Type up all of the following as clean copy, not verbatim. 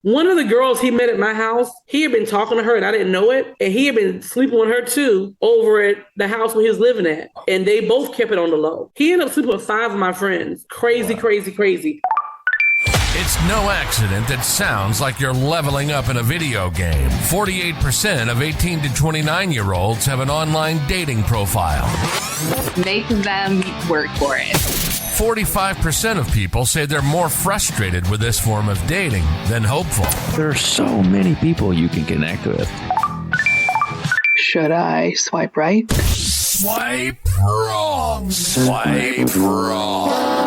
One of the girls he met at my house, he had been talking to her and I didn't know it. And he had been sleeping with her too over at the house where he was living at. And they both kept it on the low. He ended up sleeping with 5 of my friends. Crazy, crazy, crazy. It's no accident that sounds like you're leveling up in a video game. 48% of 18 to 29-year-olds have an online dating profile. Make them work for it. 45% of people say they're more frustrated with this form of dating than hopeful. There are so many people you can connect with. Should I swipe right? Swipe wrong. Swipe wrong.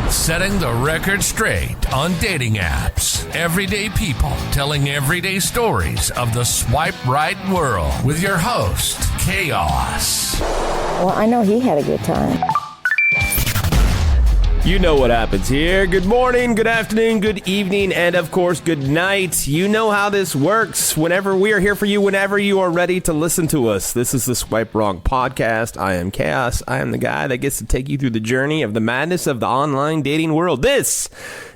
Setting the record straight on dating apps. Everyday people telling everyday stories of the swipe right world with your host, Chaos. Well, I know he had a good time. You know what happens here. Good morning, good afternoon, good evening, and of course, good night. You know how this works. Whenever we are here for you, whenever you are ready to listen to us. This is the Swipe Wrong Podcast. I am Chaos. I am the guy that gets to take you through the journey of the madness of the online dating world. This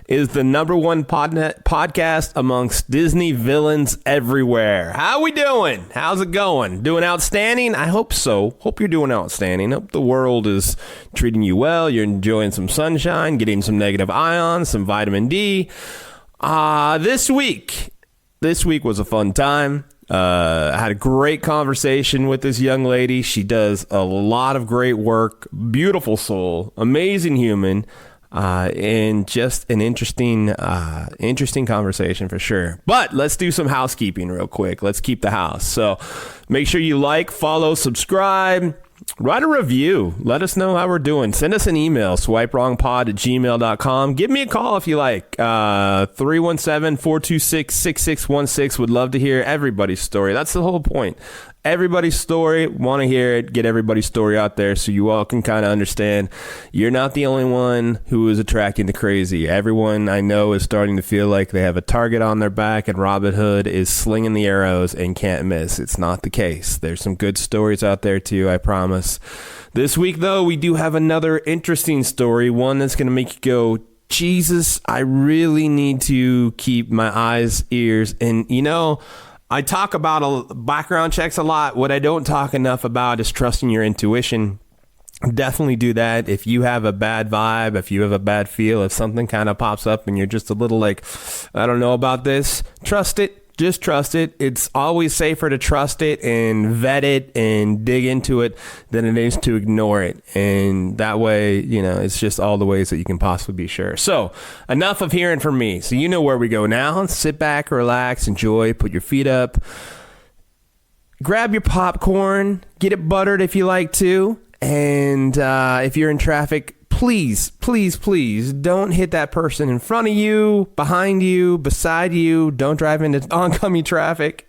is the number one podcast amongst Disney villains everywhere. How we doing? How's it going? Doing outstanding? I hope so. Hope you're doing outstanding. Hope the world is treating you well. You're enjoying some sunshine, getting some negative ions, some vitamin D. This week was a fun time. I had a great conversation with this young lady. She does a lot of great work. Beautiful soul. Amazing human. And just an interesting conversation for sure. But let's do some housekeeping real quick. Let's keep the house. So make sure you like, follow, subscribe, write a review. Let us know how we're doing. Send us an email, swiperongpod@gmail.com. Give me a call if you like. 317-426-6616. Would love to hear everybody's story. That's the whole point. Everybody's story, want to hear it, get everybody's story out there so you all can kind of understand you're not the only one who is attracting the crazy. Everyone I know is starting to feel like they have a target on their back and Robin Hood is slinging the arrows and can't miss. It's not the case. There's some good stories out there too, I promise. This week though, we do have another interesting story, one that's going to make you go, Jesus, I really need to keep my eyes, ears, and I talk about background checks a lot. What I don't talk enough about is trusting your intuition. Definitely do that. If you have a bad vibe, if you have a bad feel, if something kind of pops up and you're just a little like, I don't know about this, trust it. Just trust it. It's always safer to trust it and vet it and dig into it than it is to ignore it. And that way, it's just all the ways that you can possibly be sure. So enough of hearing from me. So you know where we go now. Sit back, relax, enjoy, put your feet up, grab your popcorn, get it buttered if you like to. And if you're in traffic, please, please, please don't hit that person in front of you, behind you, beside you. Don't drive into oncoming traffic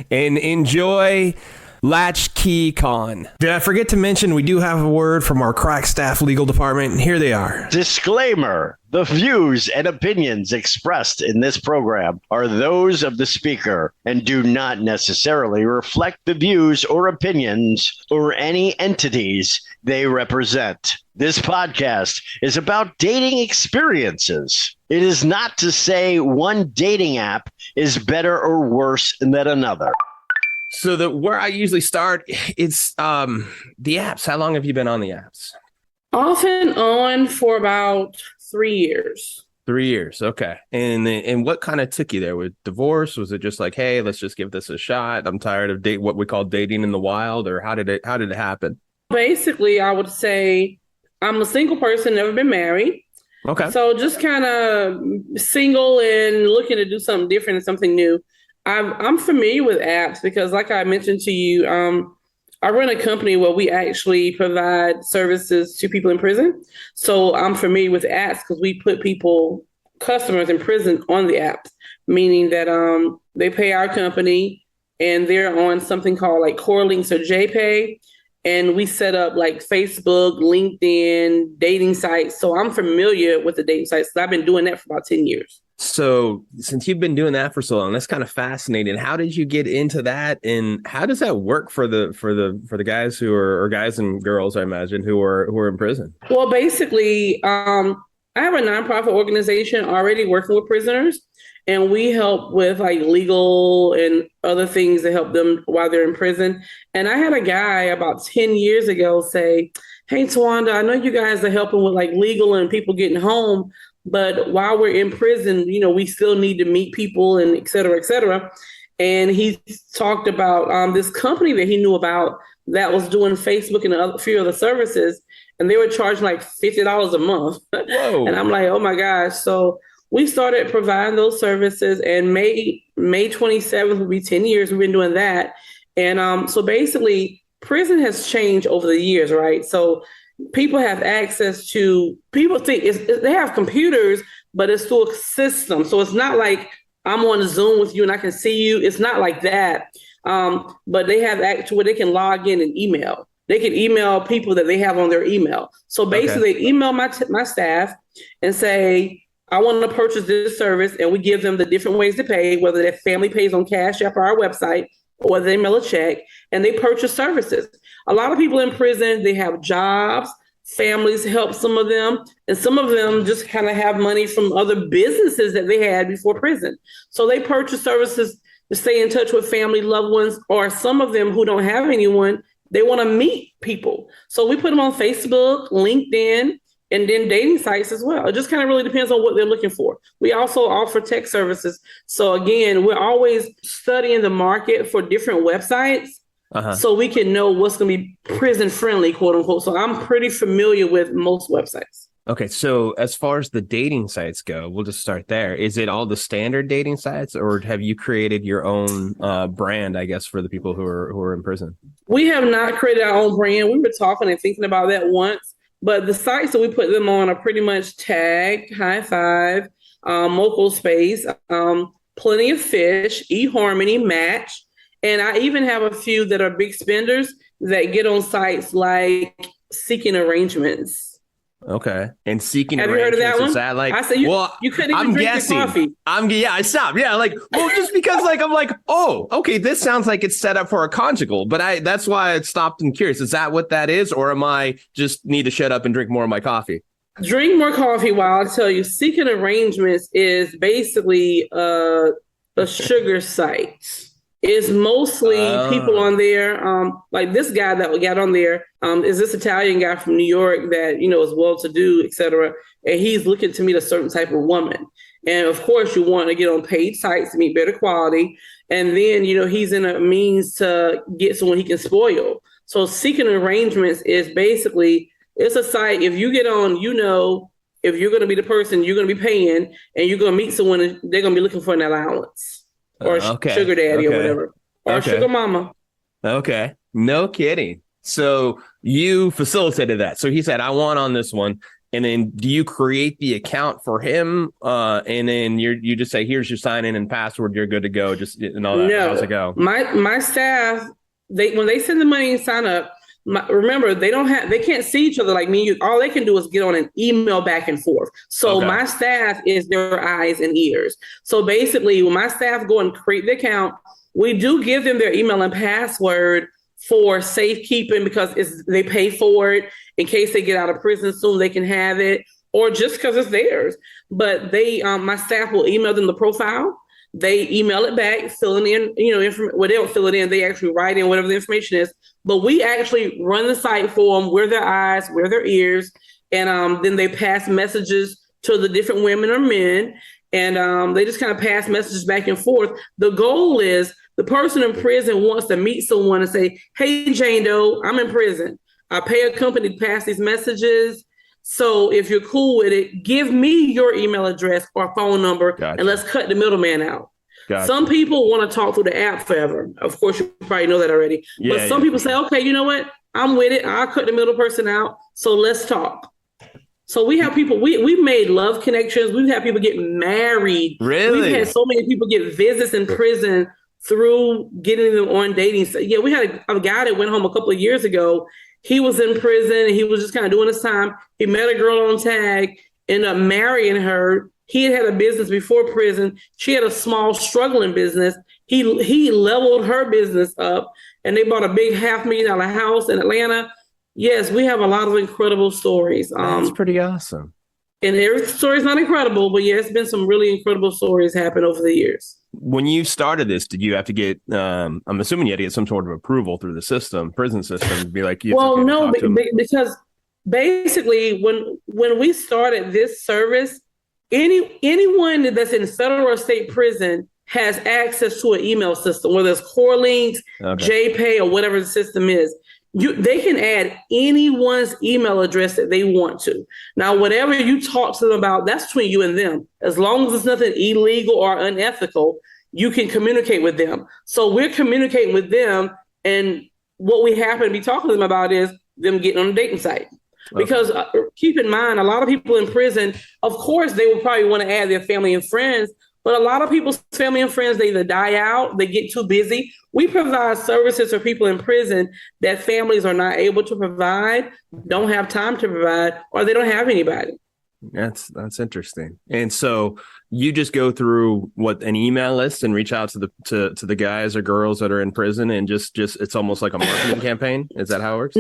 and enjoy Latch Key Con. Did I forget to mention we do have a word from our crack staff legal department? And here they are. Disclaimer. The views and opinions expressed in this program are those of the speaker and do not necessarily reflect the views or opinions or any entities they represent. This podcast is about dating experiences. It is not to say one dating app is better or worse than another. So where I usually start, it's the apps. How long have you been on the apps? Off and on for about 3 years. 3 years. Okay. And what kind of took you there? With divorce? Was it just like, hey, let's just give this a shot? I'm tired of what we call dating in the wild, or how did it happen? Basically, I would say I'm a single person, never been married. Okay. So just kind of single and looking to do something different and something new. I'm familiar with apps because, like I mentioned to you, I run a company where we actually provide services to people in prison. So I'm familiar with apps because we put customers in prison on the apps, meaning that they pay our company and they're on something called like Core Links or JPay. And we set up like Facebook, LinkedIn, dating sites. So I'm familiar with the dating sites. I've been doing that for about 10 years. So since you've been doing that for so long, that's kind of fascinating. How did you get into that, and how does that work for the guys who are, or guys and girls, I imagine, who are in prison? Well, basically, I I have a nonprofit organization already working with prisoners, and we help with like legal and other things to help them while they're in prison. And I had a guy about 10 years ago say, "Hey, Tawanda, I know you guys are helping with like legal and people getting home, but while we're in prison, we still need to meet people and et cetera, et cetera." And he talked about this company that he knew about that was doing Facebook and a few other services, and they were charging like $50 a month. Whoa. And I'm like, oh my gosh. So we started providing those services, and May 27th will be 10 years we've been doing that. And so basically, prison has changed over the years, right? So people have access to, people think they have computers, but it's through a system. So it's not like I'm on Zoom with you and I can see you. It's not like that. But they have access to where they can log in and email. They can email people that they have on their email. So basically, they email my staff and say, I want to purchase this service, and we give them the different ways to pay, whether their family pays on Cash App or our website, or whether they mail a check, and they purchase services. A lot of people in prison, they have jobs, families help some of them, and some of them just kind of have money from other businesses that they had before prison. So they purchase services to stay in touch with family, loved ones, or some of them who don't have anyone, they want to meet people. So we put them on Facebook, LinkedIn, and then dating sites as well. It just kind of really depends on what they're looking for. We also offer tech services. So again, we're always studying the market for different websites so we can know what's going to be prison friendly, quote unquote. So I'm pretty familiar with most websites. Okay, so as far as the dating sites go, we'll just start there. Is it all the standard dating sites, or have you created your own brand, I guess, for the people who are in prison? We have not created our own brand. We were talking and thinking about that once. But the sites that we put them on are pretty much Tag, High Five, Moco Space, Plenty of Fish, eHarmony, Match. And I even have a few that are big spenders that get on sites like Seeking Arrangements. Okay. And Seeking Have Arrangements, you heard of that one? is that like, I said you couldn't even drink your coffee. I stopped. Yeah, like, well, just because like I'm like, oh, okay, this sounds like it's set up for a conjugal, but that's why I stopped and curious. Is that what that is, or am I just need to shut up and drink more of my coffee? Drink more coffee while I tell you. Seeking Arrangements is basically a sugar site. It's mostly people on there. Like this guy that we got on there is this Italian guy from New York that, is well-to-do, et cetera. And he's looking to meet a certain type of woman. And of course, you want to get on paid sites to meet better quality. And then, he's in a means to get someone he can spoil. So Seeking Arrangements is basically, it's a site. If you get on, if you're going to be the person you're going to be paying and you're going to meet someone, they're going to be looking for an allowance. Or sugar daddy or whatever. Or sugar mama. Okay. No kidding. So you facilitated that. So he said, I want on this one. And then do you create the account for him? And then you just say, here's your sign in and password. You're good to go. Just and all that. No. How's it go? My staff, when they send the money and sign up, remember, they can't see each other like me and you. All they can do is get on an email back and forth. So my staff is their eyes and ears. So basically, when my staff go and create the account, we do give them their email and password for safekeeping because they pay for it in case they get out of prison soon. They can have it, or just because it's theirs. But my staff will email them the profile. They email it back, filling in, they don't fill it in. They actually write in whatever the information is. But we actually run the site for them. We're their eyes, we're their ears. And then they pass messages to the different women or men. And they just kind of pass messages back and forth. The goal is the person in prison wants to meet someone and say, hey, Jane Doe, I'm in prison. I pay a company to pass these messages. So if you're cool with it, give me your email address or phone number, and let's cut the middleman out. Gotcha. Some people want to talk through the app forever. Of course, you probably know that already. Yeah, but some people say, okay, you know what? I'm with it. I'll cut the middle person out. So let's talk. So we have people, we've made love connections. We've had people get married. Really? We've had so many people get visits in prison through getting them on dating. So, yeah, we had a guy that went home a couple of years ago. He was in prison and he was just kind of doing his time. He met a girl on Tag, ended up marrying her. He had a business before prison. She had a small struggling business. He leveled her business up and they bought a big $500,000 house in Atlanta. Yes, we have a lot of incredible stories. That's pretty awesome. And every story is not incredible, but yeah, it's been some really incredible stories happen over the years. When you started this, did you have to get, I'm assuming you had to get some sort of approval through the prison system, to be like, it's Well, okay to no, talk to 'em? because basically when we started this service, anyone that's in federal or state prison has access to an email system, whether it's Core Links, Okay. JPay, or whatever the system is. They can add anyone's email address that they want to. Now, whatever you talk to them about, that's between you and them. As long as it's nothing illegal or unethical, you can communicate with them. So we're communicating with them, and what we happen to be talking to them about is them getting on a dating site. Because keep in mind, a lot of people in prison, of course, they will probably want to add their family and friends, but a lot of people's family and friends, they either die out, they get too busy. We provide services for people in prison that families are not able to provide, don't have time to provide, or they don't have anybody. That's interesting. And so you just go through an email list and reach out to the guys or girls that are in prison, and just it's almost like a marketing campaign. Is that how it works?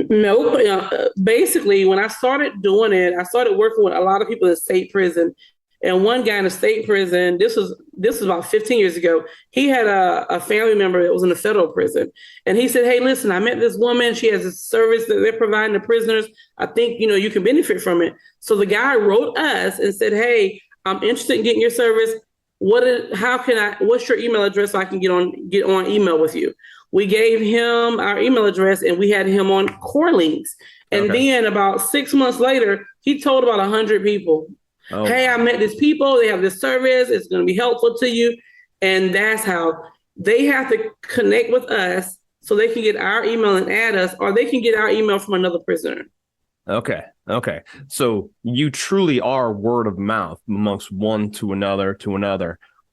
No, basically, when I started doing it, I started working with a lot of people in state prison. And one guy in a state prison, this was about 15 years ago, he had a family member that was in a federal prison. And he said, hey, listen, I met this woman. She has a service that they're providing to prisoners. I think, you can benefit from it. So the guy wrote us and said, hey, I'm interested in getting your service. What's your email address so I can get on email with you? We gave him our email address and we had him on Core Links. And then about 6 months later, he told about 100 people. Oh. Hey, I met these people. They have this service. It's going to be helpful to you. And that's how they have to connect with us so they can get our email and add us, or they can get our email from another prisoner. Okay. So you truly are word of mouth amongst one to another.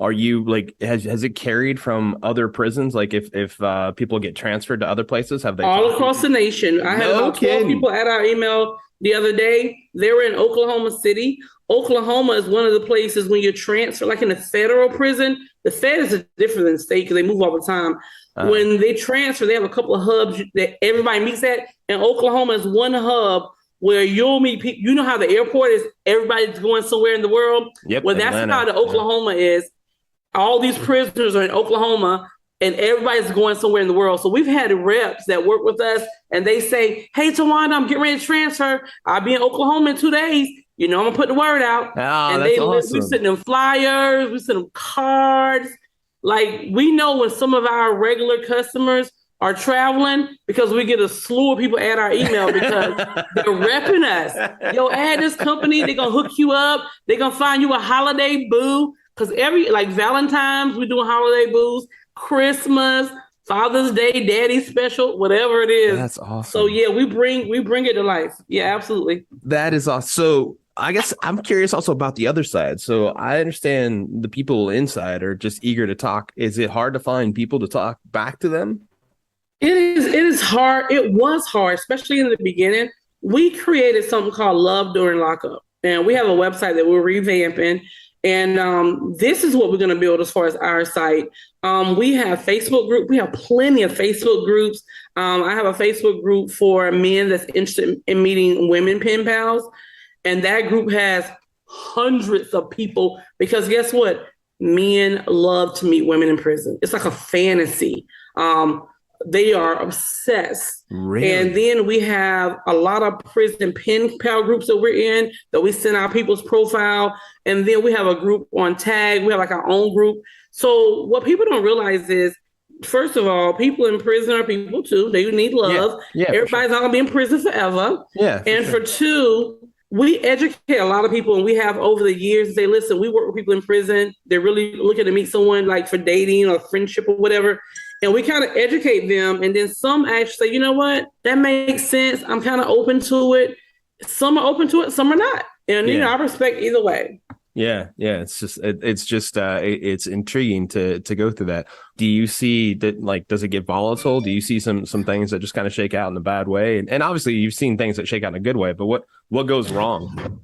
Are you like, has it carried from other prisons? Like if people get transferred to other places, have they all across the nation? I had about 12 people add our email the other day. They were in Oklahoma City. Oklahoma is one of the places when you're transferred, like in a federal prison, the feds are different than state because they move all the time. When they transfer, they have a couple of hubs that everybody meets at. And Oklahoma is one hub where you'll meet people. You know how the airport is, everybody's going somewhere in the world? Yep, well, that's how the Oklahoma is. All these prisoners are in Oklahoma and everybody's going somewhere in the world. So we've had reps that work with us and they say, hey, Tawanda, I'm getting ready to transfer. I'll be in Oklahoma in 2 days. I'm going to put the word out. Oh, and that's awesome. we send them flyers, we send them cards. Like, we know when some of our regular customers are traveling because we get a slew of people at our email because they're repping us. Yo, add this company, they're going to hook you up. They're going to find you a holiday boo. Because like Valentine's, we're doing holiday boos, Christmas, Father's Day, Daddy's special, whatever it is. That's awesome. So yeah, we bring it to life. Yeah, absolutely. That is awesome. So I guess I'm curious also about the other side. So I understand the people inside are just eager to talk. Is it hard to find people to talk back to them? It is hard. It was hard, especially in the beginning. We created something called Love During Lockup. And we have a website that we're revamping. And this is what we're going to build as far as our site. We have Facebook group. We have plenty of Facebook groups. I have a Facebook group for men that's interested in meeting women pen pals. And that group has hundreds of people because guess what? Men love to meet women in prison. It's like a fantasy. They are obsessed. Really? And then we have a lot of prison pen pal groups that we're in that we send our people's profile. And then we have a group on Tag. We have like our own group. So what people don't realize is, first of all, people in prison are people too. They need love. Yeah, everybody's not going to be in prison forever. Yeah. And for two, we educate a lot of people, and we have over the years say, listen, we work with people in prison. They're really looking to meet someone like for dating or friendship or whatever. And we kind of educate them. And then some actually say, you know what? That makes sense. I'm kind of open to it. Some are open to it. Some are not. And, I respect either way. Yeah. It's intriguing to go through that. Do you see that, like, does it get volatile? Do you see some things that just kind of shake out in a bad way? And obviously you've seen things that shake out in a good way, but what goes wrong?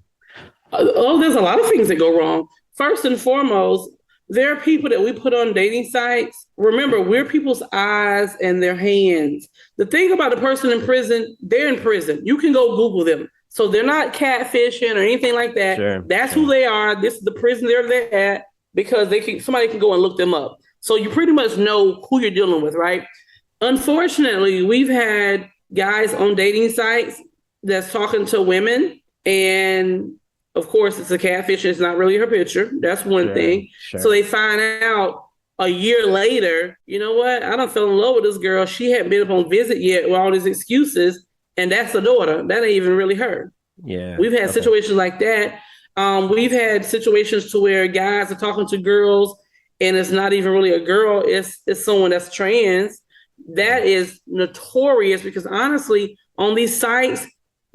There's a lot of things that go wrong. First and foremost, there are people that we put on dating sites. Remember, we're people's eyes and their hands. The thing about the person in prison, they're in prison. You can go Google them. So they're not catfishing or anything like that. Sure, That's who they are. This is the prison they're at because somebody can go and look them up. So you pretty much know who you're dealing with, right? Unfortunately, we've had guys on dating sites that's talking to women, and of course it's a catfish. It's not really her picture. That's one thing. Sure. So they find out a year later, you know what? I don't fell in love with this girl. She hadn't been up on visit yet with all these excuses, and that's the daughter. That ain't even really her. Yeah, we've had situations like that. We've had situations to where guys are talking to girls, and it's not even really a girl. It's someone that's trans. That is notorious because honestly, on these sites,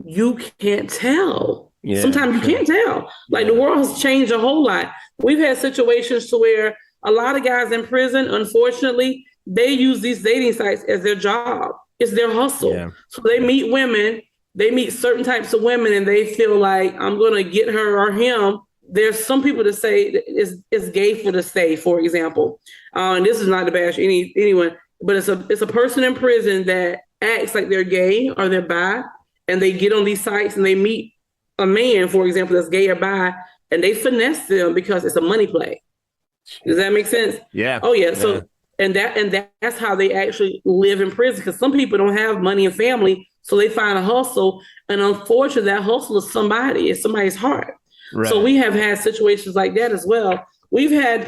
you can't tell. Yeah, sometimes you can't tell. Like the world has changed a whole lot. We've had situations to where a lot of guys in prison, unfortunately, they use these dating sites as their job. It's their hustle. Yeah. So they meet women, they meet certain types of women, and they feel like I'm going to get her or him. There's some people that say it's gay for the stay, for example. And this is not to bash anyone, but it's a person in prison that acts like they're gay or they're bi, and they get on these sites and they meet a man, for example, that's gay or bi, and they finesse them because it's a money play. Does that make sense? Yeah. Oh yeah. So and that's how they actually live in prison, because some people don't have money and family, so they find a hustle, and unfortunately, that hustle is somebody's heart. Right. So we have had situations like that as well. We've had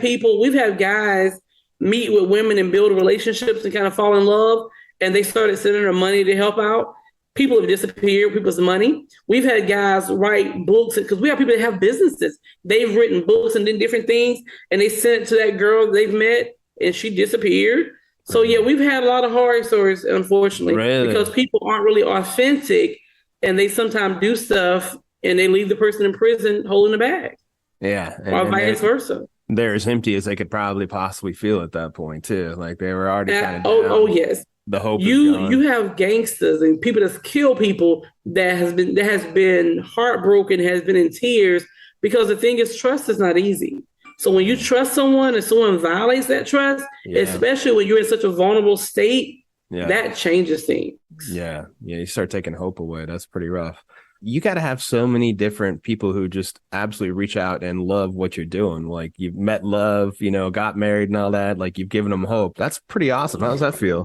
guys meet with women and build relationships and kind of fall in love, and they started sending her money to help out. People have disappeared, people's money. We've had guys write books because we have people that have businesses. They've written books and done different things, and they sent it to that girl they've met, and she disappeared. So yeah, we've had a lot of horror stories, unfortunately, because people aren't really authentic, and they sometimes do stuff and they leave the person in prison holding the bag. Yeah. Or vice versa. They're as empty as they could probably possibly feel at that point too. Like they were already kind of down. Oh yes. The hope you have gangsters and people that kill people that has been heartbroken, has been in tears, because the thing is, trust is not easy. So when you trust someone and someone violates that trust, especially when you're in such a vulnerable state, that changes things. Yeah. You start taking hope away. That's pretty rough. You got to have so many different people who just absolutely reach out and love what you're doing. Like you've met love, got married and all that. Like you've given them hope. That's pretty awesome. How does that feel?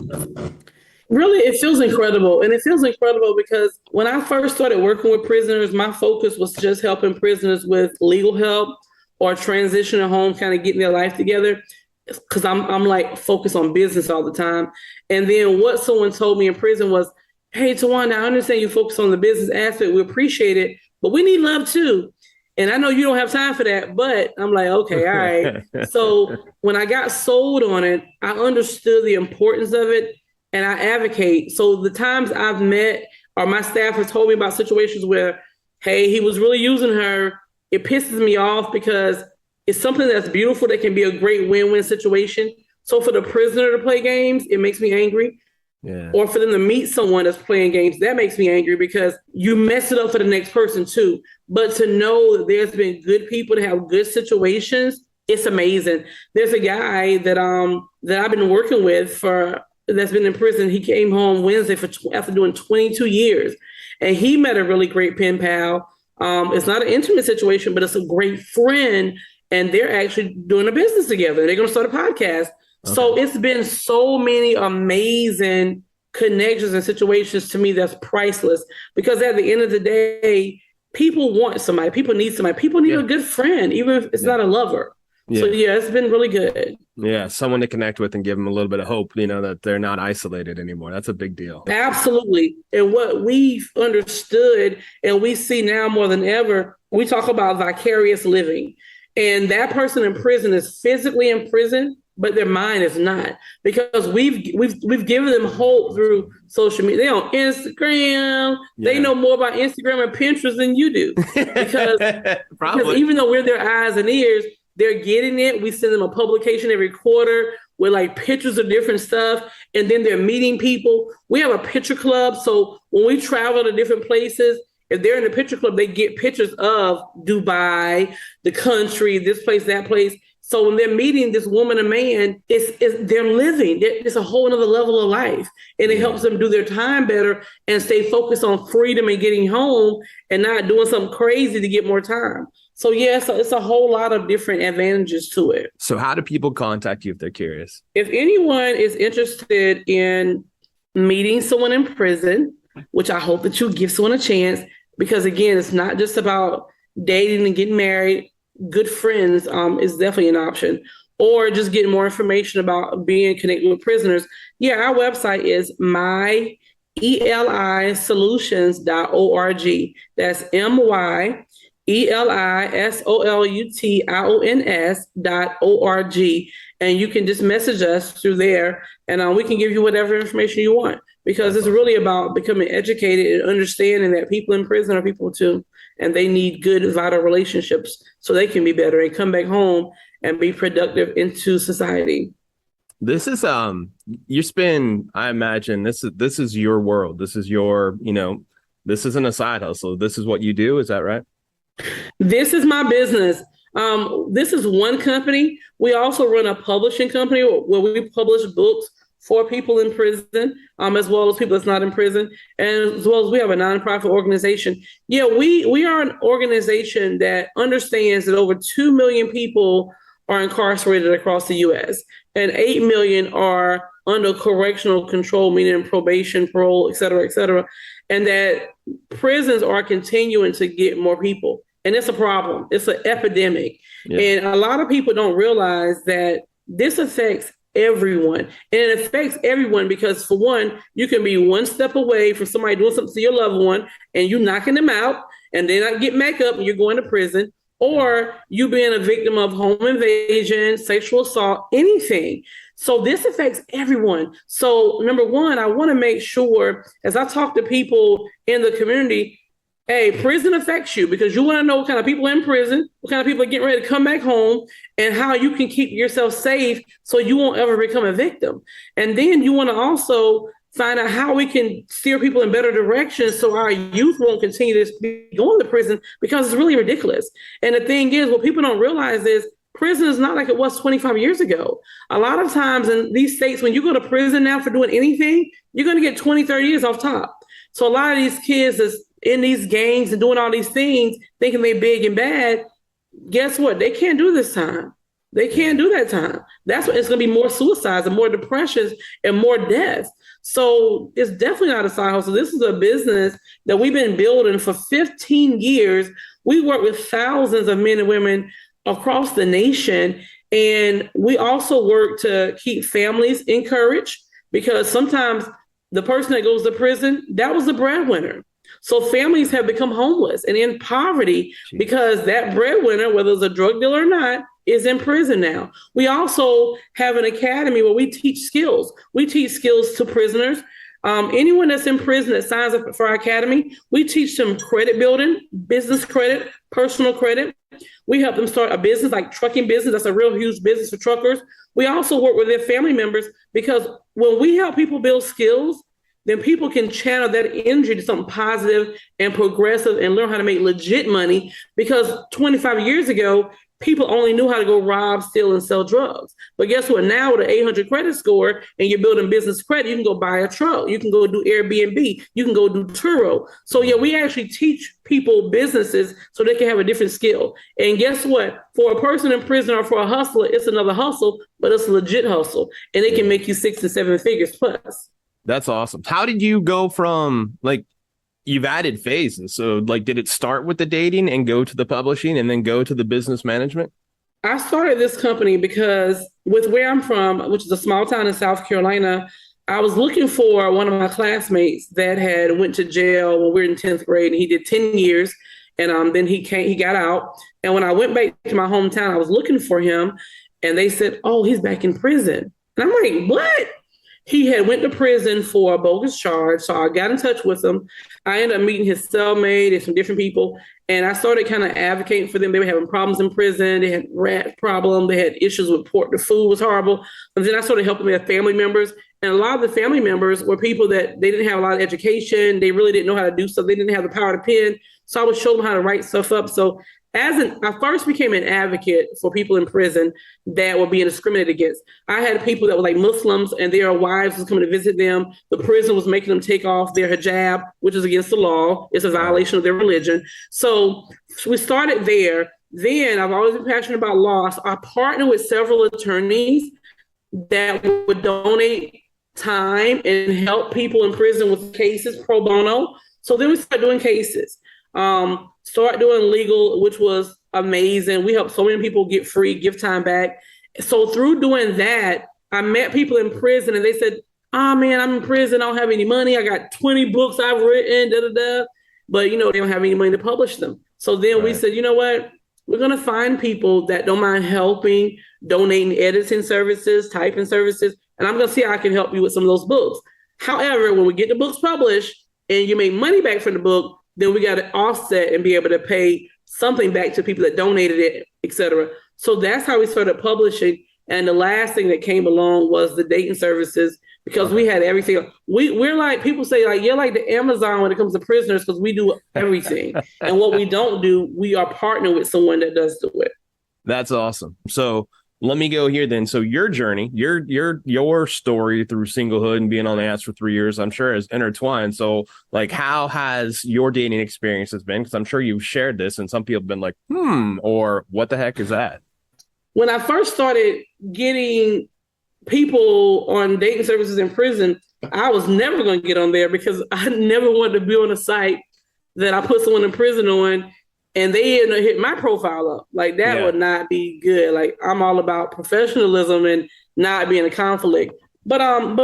Really, it feels incredible. And it feels incredible because when I first started working with prisoners, my focus was just helping prisoners with legal help or transitioning home, kind of getting their life together. Because I'm like focused on business all the time. And then what someone told me in prison was, hey, Tawanda, I understand you focus on the business aspect. We appreciate it, but we need love too. And I know you don't have time for that, but I'm like, okay, all right. So when I got sold on it, I understood the importance of it, and I advocate. So the times I've met or my staff has told me about situations where, hey, he was really using her, it pisses me off because it's something that's beautiful that can be a great win-win situation. So for the prisoner to play games, it makes me angry. Yeah. Or for them to meet someone that's playing games, that makes me angry because you mess it up for the next person too. But to know that there's been good people to have good situations, it's amazing. There's a guy that I've been working with that's been in prison. He came home Wednesday after doing 22 years, and he met a really great pen pal. It's not an intimate situation, but it's a great friend, and they're actually doing a business together. They're going to start a podcast. Okay. So it's been so many amazing connections and situations to me that's priceless, because at the end of the day, people want somebody, people need somebody, people need a good friend, even if it's not a lover. Yeah. So it's been really good. Yeah, someone to connect with and give them a little bit of hope, that they're not isolated anymore. That's a big deal. Absolutely. And what we've understood and we see now more than ever, we talk about vicarious living. And that person in prison is physically in prison, but their mind is not, because we've given them hope through social media. They're on Instagram. They know more about Instagram and Pinterest than you do, because even though we're their eyes and ears, they're getting it. We send them a publication every quarter with like pictures of different stuff, and then they're meeting people. We have a picture club, so when we travel to different places, if they're in the picture club, they get pictures of Dubai, the country, this place, that place. So when they're meeting this woman and man, they're living. It's a whole other level of life. And it helps them do their time better and stay focused on freedom and getting home and not doing something crazy to get more time. So so it's a whole lot of different advantages to it. So how do people contact you if they're curious? If anyone is interested in meeting someone in prison, which I hope that you give someone a chance, because again, it's not just about dating and getting married. Good friends is definitely an option, or just getting more information about being connected with prisoners. Our website is myelisolutions.org. That's myelisolutions.org. And you can just message us through there, and we can give you whatever information you want, because it's really about becoming educated and understanding that people in prison are people too, and they need good, vital relationships so they can be better and come back home and be productive into society. This is you spend, I imagine this is your world. This is your, this isn't a side hustle. This is what you do. Is that right? This is my business. This is one company. We also run a publishing company where we publish books for people in prison, as well as people that's not in prison, and as well as we have a nonprofit organization. We are an organization that understands that over 2 million people are incarcerated across the U.S. and 8 million are under correctional control, meaning probation, parole, et cetera, and that prisons are continuing to get more people. And it's a problem. It's an epidemic. Yeah. And a lot of people don't realize that this affects everyone. And it affects everyone because, for one, you can be one step away from somebody doing something to your loved one and you knocking them out and they not get back up and you're going to prison, or you being a victim of home invasion, sexual assault, anything. So this affects everyone. So number one, I want to make sure, as I talk to people in the community, hey, prison affects you, because you want to know what kind of people are in prison, what kind of people are getting ready to come back home, and how you can keep yourself safe so you won't ever become a victim. And then you want to also find out how we can steer people in better directions so our youth won't continue to be going to prison, because it's really ridiculous. And the thing is, what people don't realize is prison is not like it was 25 years ago. A lot of times in these states, when you go to prison now for doing anything, you're going to get 20, 30 years off top. So a lot of these kids is in these gangs and doing all these things, thinking they're big and bad. Guess what? They can't do this time. They can't do that time. That's what it's going to be, more suicides and more depressions and more deaths. So it's definitely not a side hustle. This is a business that we've been building for 15 years. We work with thousands of men and women across the nation. And we also work to keep families encouraged, because sometimes the person that goes to prison, that was the breadwinner. So families have become homeless and in poverty because that breadwinner, whether it's a drug dealer or not, is in prison now. We also have an academy where we teach skills. We teach skills to prisoners. Anyone that's in prison that signs up for our academy, we teach them credit building, business credit, personal credit. We help them start a business like trucking business. That's a real huge business for truckers. We also work with their family members, because when we help people build skills, then people can channel that energy to something positive and progressive and learn how to make legit money. Because 25 years ago, people only knew how to go rob, steal, and sell drugs. But guess what? Now with an 800 credit score and you're building business credit, you can go buy a truck. You can go do Airbnb. You can go do Turo. So we actually teach people businesses so they can have a different skill. And guess what? For a person in prison or for a hustler, it's another hustle, but it's a legit hustle. And it can make you 6 to 7 figures plus. That's awesome. How did you go from, you've added phases. So did it start with the dating and go to the publishing and then go to the business management? I started this company because with where I'm from, which is a small town in South Carolina, I was looking for one of my classmates that had went to jail when we were in 10th grade, and he did 10 years. And then he got out. And when I went back to my hometown, I was looking for him, and they said, oh, he's back in prison. And I'm like, what? He had went to prison for a bogus charge. So I got in touch with him. I ended up meeting his cellmate and some different people. And I started kind of advocating for them. They were having problems in prison. They had rat problem. They had issues with the food was horrible. And then I started helping their family members. And a lot of the family members were people that they didn't have a lot of education. They really didn't know how to do stuff. They didn't have the power to pen. So I would show them how to write stuff up. So I first became an advocate for people in prison that were being discriminated against. I had people that were like Muslims and their wives was coming to visit them. The prison was making them take off their hijab, which is against the law. It's a violation of their religion. So we started there. Then I've always been passionate about law. So I partnered with several attorneys that would donate time and help people in prison with cases pro bono. So then we started doing cases. Start doing legal, which was amazing. We helped so many people get free, give time back. So through doing that, I met people in prison and they said, oh man, I'm in prison. I don't have any money. I got 20 books I've written, but they don't have any money to publish them. So then we said, you know what? We're going to find people that don't mind helping, donating editing services, typing services. And I'm going to see how I can help you with some of those books. However, when we get the books published and you make money back from the book, then we got to offset and be able to pay something back to people that donated it, et cetera. So that's how we started publishing. And the last thing that came along was the dating services, because we had everything. We're like, people say like, you're like the Amazon when it comes to prisoners, because we do everything. And what we don't do, we are partnered with someone that does do it. That's awesome. So let me go here then. So your journey, your story through singlehood and being on the apps for 3 years, I'm sure is intertwined. So like, how has your dating experiences been? Because I'm sure you've shared this and some people have been like, or what the heck is that? When I first started getting people on dating services in prison, I was never going to get on there because I never wanted to be on a site that I put someone in prison on and they hit my profile up. Like that would not be good. Like I'm all about professionalism and not being a conflict. But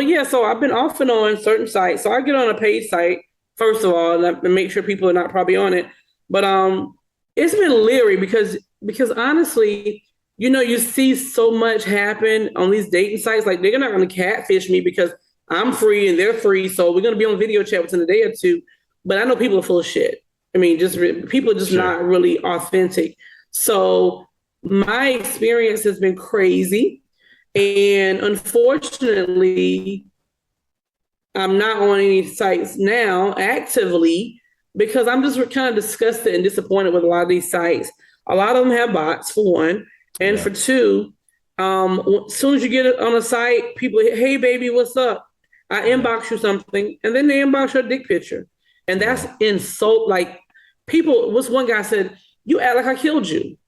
yeah, so I've been off and on certain sites. So I get on a paid site, first of all, and make sure people are not probably on it. But it's been leery because honestly, you see so much happen on these dating sites. Like they're not going to catfish me because I'm free and they're free. So we're going to be on video chat within a day or two. But I know people are full of shit. I mean, people are just not really authentic. So my experience has been crazy. And unfortunately, I'm not on any sites now actively because I'm just kind of disgusted and disappointed with a lot of these sites. A lot of them have bots, for one. And for two, as soon as you get it on a site, people, hey, baby, what's up? I inbox you something. And then they inbox your dick picture. And that's insult. Like people, what's one guy said, you act like I killed you.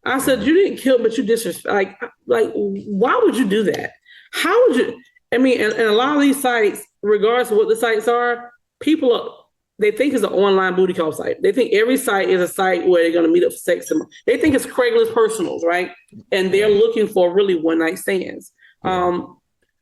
I said, you didn't kill, but you disrespect. Like, why would you do that? How would you? I mean, and a lot of these sites, regardless of what the sites are, they think it's an online booty call site. They think every site is a site where they're going to meet up for sex. They think it's Craigslist personals, right? And they're looking for really one night stands. And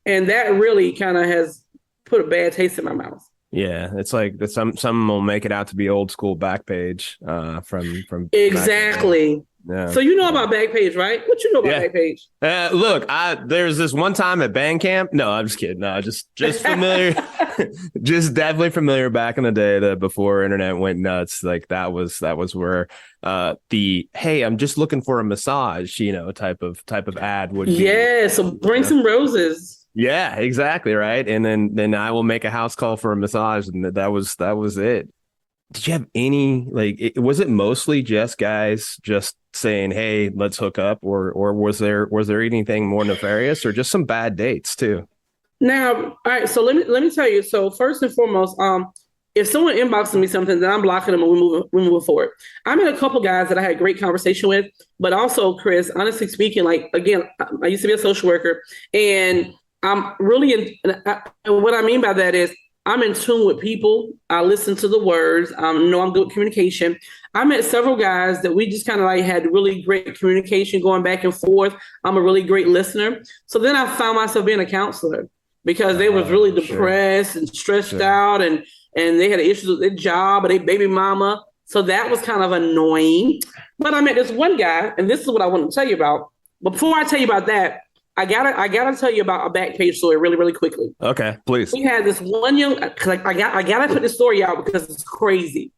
that really kind of has put a bad taste in my mouth. Yeah, it's like some will make it out to be old school Backpage from exactly. Yeah. So you know about Backpage, right? What you know about Backpage? Look, there's this one time at band camp. No, I'm just kidding. No, just familiar, just definitely familiar back in the day before internet went nuts. Like that was where the hey, I'm just looking for a massage, type of ad would be. Yeah, so bring some roses. Yeah, exactly, right. And then I will make a house call for a massage, and that was it. Did you have any was it mostly just guys just saying, hey, let's hook up, or was there anything more nefarious or just some bad dates too? Now, all right, so let me tell you. So first and foremost, if someone inboxes me something, then I'm blocking them and we move forward. I met a couple guys that I had a great conversation with, but also, Chris, honestly speaking, like again, I used to be a social worker, and I'm really and what I mean by that is I'm in tune with people. I listen to the words. Know I'm good with communication. I met several guys that we just kind of like had really great communication going back and forth. I'm a really great listener. So then I found myself being a counselor because they was really depressed and stressed out and they had issues with their job or their baby mama. So that was kind of annoying. But I met this one guy, and this is what I want to tell you about. But before I tell you about that, I gotta tell you about a Backpage story really, really quickly. Okay, please. We had this one I gotta put this story out because it's crazy.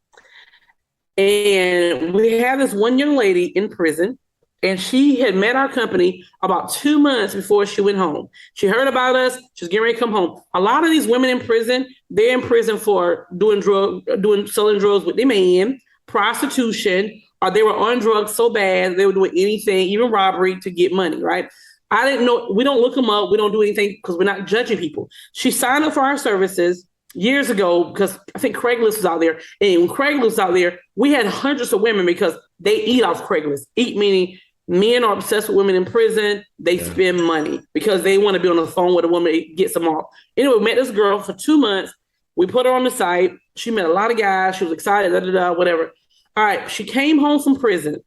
And we had this one young lady in prison, and she had met our company about 2 months before she went home. She heard about us. She was getting ready to come home. A lot of these women in prison, they're in prison for selling drugs with their man, prostitution, or they were on drugs so bad they would do anything, even robbery, to get money, right? I didn't know. We don't look them up. We don't do anything because we're not judging people. She signed up for our services years ago because I think Craigslist was out there. And when Craigslist was out there, we had hundreds of women because they eat off Craigslist. Eat meaning men are obsessed with women in prison. They spend money because they want to be on the phone with a woman that gets them off. Anyway, we met this girl for 2 months. We put her on the site. She met a lot of guys. She was excited, whatever. All right. She came home from prison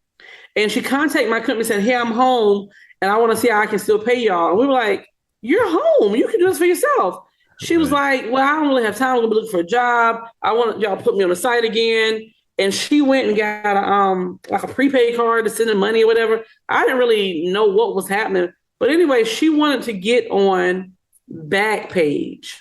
and she contacted my company and said, hey, I'm home and I want to see how I can still pay y'all. And we were like, you're home. You can do this for yourself. She was like, well, I don't really have time. I'm going to be looking for a job. I want y'all to put me on the site again. And she went and got like a prepaid card to send them money or whatever. I didn't really know what was happening. But anyway, she wanted to get on Backpage.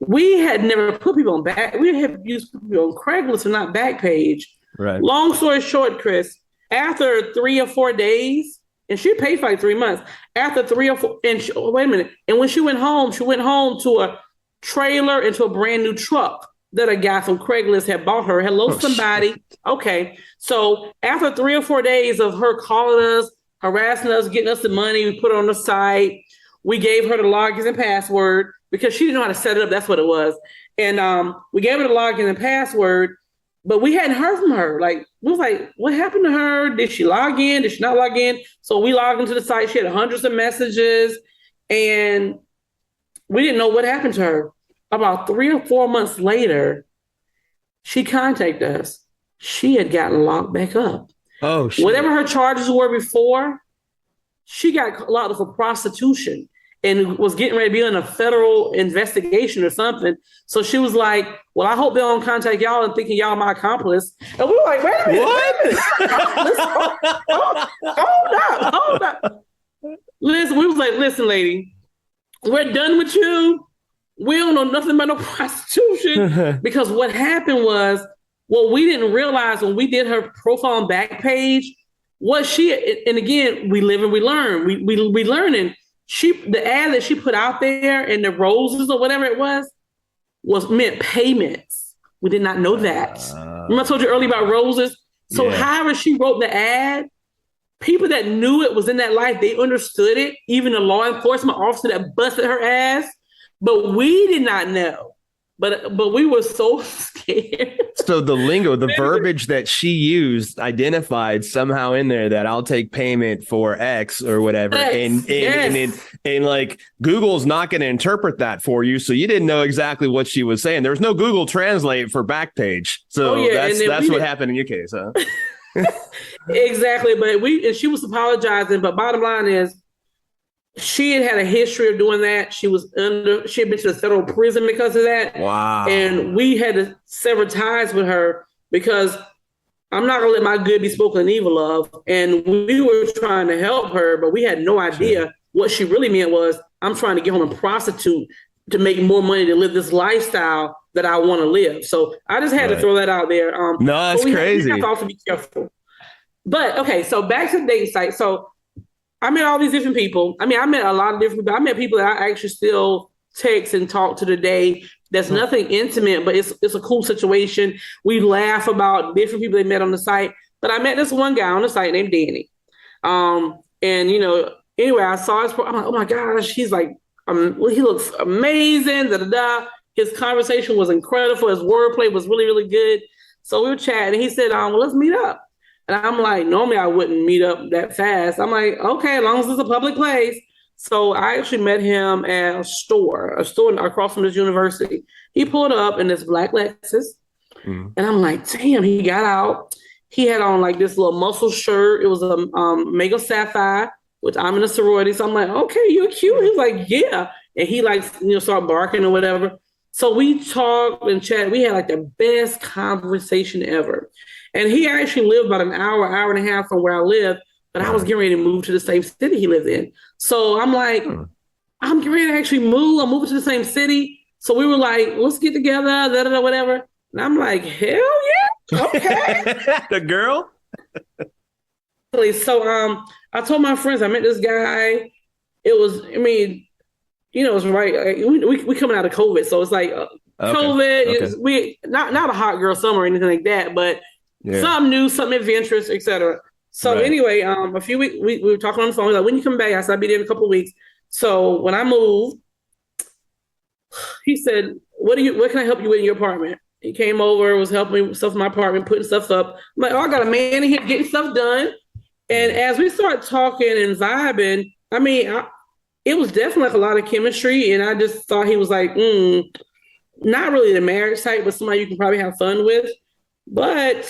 We had never put people on we had used people on Craigslist and not Backpage. Right. Long story short, Chris, after 3 or 4 days, and she paid for like 3 months. After 3 or 4, wait a minute. And when she went home to a trailer and to a brand new truck that a guy from Craigslist had bought her. Hello, somebody. Shit. Okay. So after 3 or 4 days of her calling us, harassing us, getting us the money, we put her on the site. We gave her the login and password because she didn't know how to set it up. That's what it was. And we gave her the login and password, but we hadn't heard from her. Like, we was like, what happened to her? Did she log in? Did she not log in? So we logged into the site. She had hundreds of messages and we didn't know what happened to her. About 3 or 4 months later, she contacted us. She had gotten locked back up. Oh, shit. Whatever her charges were before, she got locked up for prostitution and was getting ready to be in a federal investigation or something. So she was like, well, I hope they don't contact y'all and thinking y'all my accomplice. And we were like, wait a minute. What? Hold up. Listen, we was like, listen, lady, we're done with you. We don't know nothing about no prostitution because what happened was, well, we didn't realize when we did her profile on Backpage, and again, we live and we learn. We learning. The ad that she put out there and the roses or whatever it was meant payments. We did not know that. Remember I told you earlier about roses? So however she wrote the ad, people that knew it was in that life, they understood it. Even the law enforcement officer that busted her ass. But we did not know. But we were so scared. So the lingo, the verbiage that she used identified somehow in there that I'll take payment for X or whatever. And like Google's not going to interpret that for you. So you didn't know exactly what she was saying. There was no Google Translate for Backpage. So that's what happened in your case, huh? Exactly. But she was apologizing. But bottom line is, she had a history of doing that. She had been to the federal prison because of that. Wow. And we had to sever ties with her because I'm not going to let my good be spoken evil of. And we were trying to help her, but we had no idea what she really meant was, I'm trying to get home and prostitute to make more money to live this lifestyle that I want to live. So I just had to throw that out there. No, that's crazy. We have to also be careful. But okay, so back to the dating site. So I met all these different people. I mean, I met a lot of different people. I met people that I actually still text and talk to today. There's nothing intimate, but it's a cool situation. We laugh about different people they met on the site. But I met this one guy on the site named Danny. And, anyway, I saw his I'm like, oh my gosh, he's like, he looks amazing, His conversation was incredible. His wordplay was really, really good. So we were chatting and he said, well, let's meet up. And I'm like, normally I wouldn't meet up that fast. I'm like, okay, as long as it's a public place. So I actually met him at a store across from this university. He pulled up in this black Lexus. And I'm like, damn, he got out. He had on like this little muscle shirt. It was a Mega Sapphire, which I'm in a sorority. So I'm like, okay, you're cute. He's like, yeah. And he like, started barking or whatever. So we talked and chatted. We had like the best conversation ever. And he actually lived about an hour and a half from where I live, but I was getting ready to move to the same city he lived in. So I'm like, I'm getting ready to actually move. I'm moving to the same city. So we were like, let's get together, whatever. And I'm like, hell yeah, okay. The girl? So I told my friends, I met this guy. It was right. We coming out of COVID. So it's like COVID. Okay. We not a hot girl summer or anything like that, but something new, something adventurous, etc. So anyway, a few weeks we were talking on the phone. He was like, when you come back, I said I'll be there in a couple of weeks. So when I moved, he said, what can I help you with in your apartment? He came over, was helping me with stuff in my apartment, putting stuff up. I'm like, oh, I got a man in here getting stuff done. And as we started talking and vibing, I mean, it was definitely like a lot of chemistry. And I just thought he was like, not really the marriage type, but somebody you can probably have fun with. But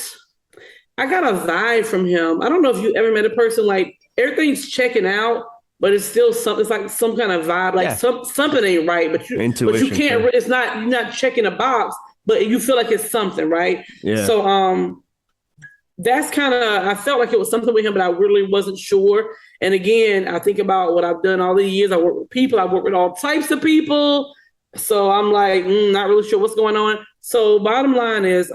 I got a vibe from him. I don't know if you ever met a person like everything's checking out, but it's still something. It's like some kind of vibe, like something ain't right. But you can't. It's not. You're not checking a box, but you feel like it's something, right? Yeah. So that's kind of. I felt like it was something with him, but I really wasn't sure. And again, I think about what I've done all these years. I work with people. I work with all types of people. So I'm like, not really sure what's going on. So bottom line is,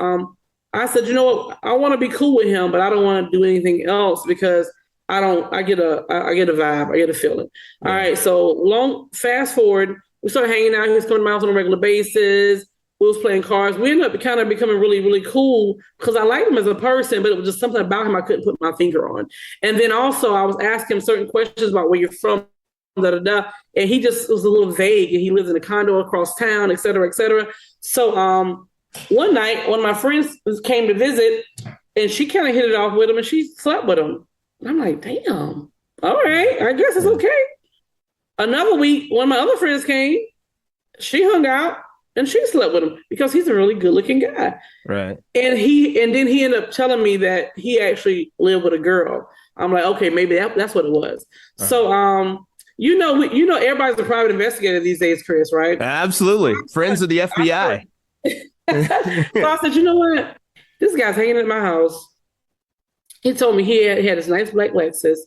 I said, you know what? I want to be cool with him, but I don't want to do anything else because I get a vibe. I get a feeling. Yeah. All right. So fast forward, we started hanging out. He was coming to my house on a regular basis. We was playing cards. We ended up kind of becoming really, really cool because I liked him as a person, but it was just something about him I couldn't put my finger on. And then also I was asking him certain questions about where you're from, and he just was a little vague. And he lives in a condo across town, et cetera, et cetera. So one night, one of my friends came to visit, and she kind of hit it off with him, and she slept with him. And I'm like, damn, all right, I guess it's okay. Another week, one of my other friends came. She hung out, and she slept with him because he's a really good-looking guy. Right. And then he ended up telling me that he actually lived with a girl. I'm like, okay, maybe that's what it was. Uh-huh. So, you know, everybody's a private investigator these days, Chris, right? Absolutely, friends of the FBI. So I said, you know what? This guy's hanging at my house. He told me he had this nice black Lexus,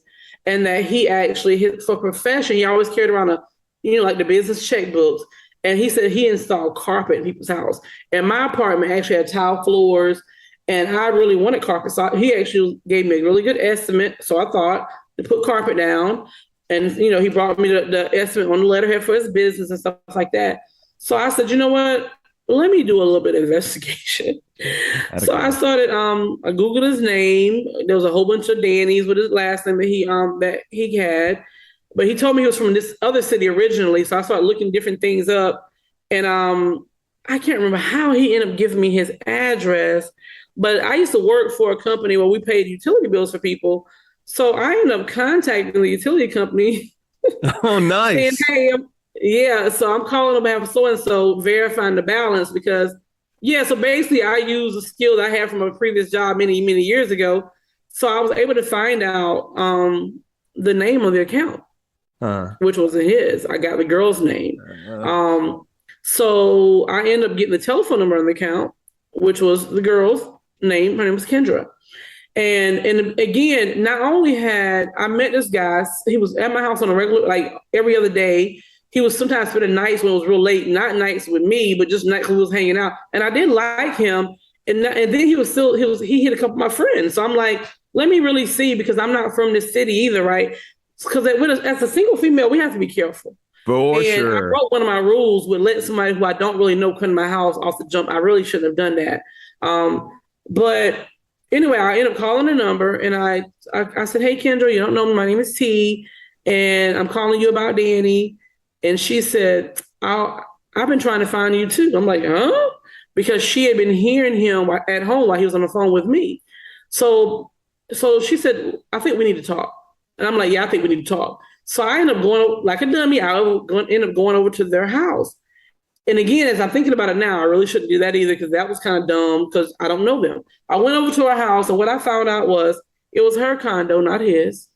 and that he actually, for profession, he always carried around like the business checkbooks. And he said he installed carpet in people's house. And my apartment actually had tile floors, and I really wanted carpet. So he actually gave me a really good estimate. So I thought to put carpet down, and he brought me the estimate on the letterhead for his business and stuff like that. So I said, you know what? Let me do a little bit of investigation. So I started, I Googled his name. There was a whole bunch of Danny's with his last name that he had. But he told me he was from this other city originally. So I started looking different things up. And I can't remember how he ended up giving me his address. But I used to work for a company where we paid utility bills for people. So I ended up contacting the utility company. Oh, nice. Saying, hey, so I'm calling on behalf of so-and-so, verifying the balance because, so basically I used a skill that I had from a previous job many, many years ago. So I was able to find out the name of the account, which wasn't his. I got the girl's name. So I ended up getting the telephone number on the account, which was the girl's name. Her name was Kendra. And again, not only had I met this guy, he was at my house on a regular, like every other day. He was sometimes spending nights when it was real late, not nights with me, but just nights when we was hanging out. And I did like him. And then he hit a couple of my friends. So I'm like, let me really see, because I'm not from this city either, right? Because as a single female, we have to be careful. For sure. I broke one of my rules with letting somebody who I don't really know come to my house off the jump. I really shouldn't have done that. But anyway, I ended up calling the number, and I said, hey, Kendra, you don't know me. My name is T, and I'm calling you about Danny. And she said, I've been trying to find you too. I'm like, huh? Because she had been hearing him at home while he was on the phone with me. So she said, I think we need to talk. And I'm like, yeah, I think we need to talk. So I ended up going, like a dummy, ended up going over to their house. And again, as I'm thinking about it now, I really shouldn't do that either, because that was kind of dumb because I don't know them. I went over to her house, and what I found out was it was her condo, not his.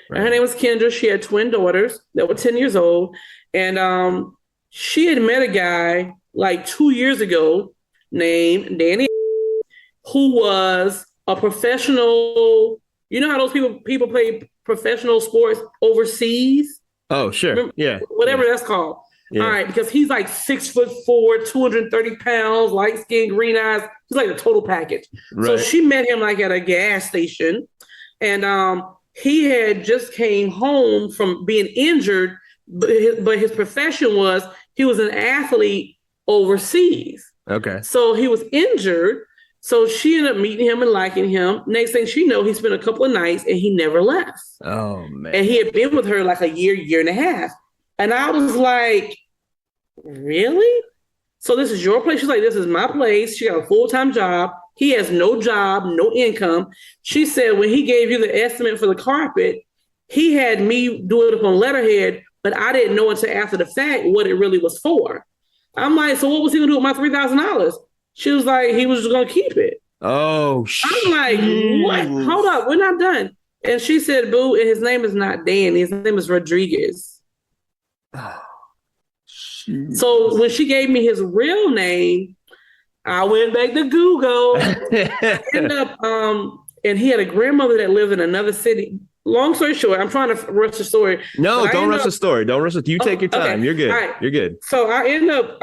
Right. And her name was Kendra. She had twin daughters that were 10 years old. And she had met a guy like 2 years ago named Danny, who was a professional. You know how those people play professional sports overseas? Oh, sure. Remember, yeah. Whatever that's called. Yeah. All right. Because he's like 6'4", 230 pounds, light skin, green eyes. He's like a total package. Right. So she met him like at a gas station. And he had just came home from being injured, but his profession was he was an athlete overseas. Okay. So he was injured. So she ended up meeting him and liking him. Next thing she know, he spent a couple of nights and he never left. Oh, man. And he had been with her like a year and a half. And I was like, really? So this is your place? She's like, this is my place. She got a full-time job. He has no job, no income. She said when he gave you the estimate for the carpet, he had me do it up on letterhead, but I didn't know until after the fact what it really was for. I'm like, so what was he gonna do with my $3,000? She was like, he was just gonna keep it. Oh, I'm like, what? Hold up, we're not done. And she said, boo, and his name is not Dan, his name is Rodriguez. So when she gave me his real name, I went back to Google. Ended up, and he had a grandmother that lived in another city. Long story short, I'm trying to rush the story. No, don't rush the story. Don't rush it. You take your time. Okay. You're good. Right. You're good. So I ended up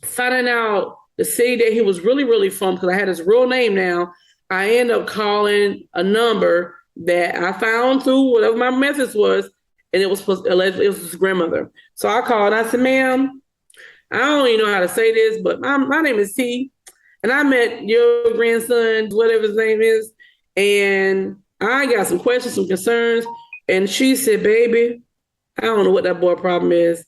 finding out the city that he was really, really from because I had his real name now. I ended up calling a number that I found through whatever my methods was, and it was his grandmother. So I called and I said, ma'am, I don't even know how to say this, but my name is T, and I met your grandson, whatever his name is, and I got some questions, some concerns. And she said, baby, I don't know what that boy problem is.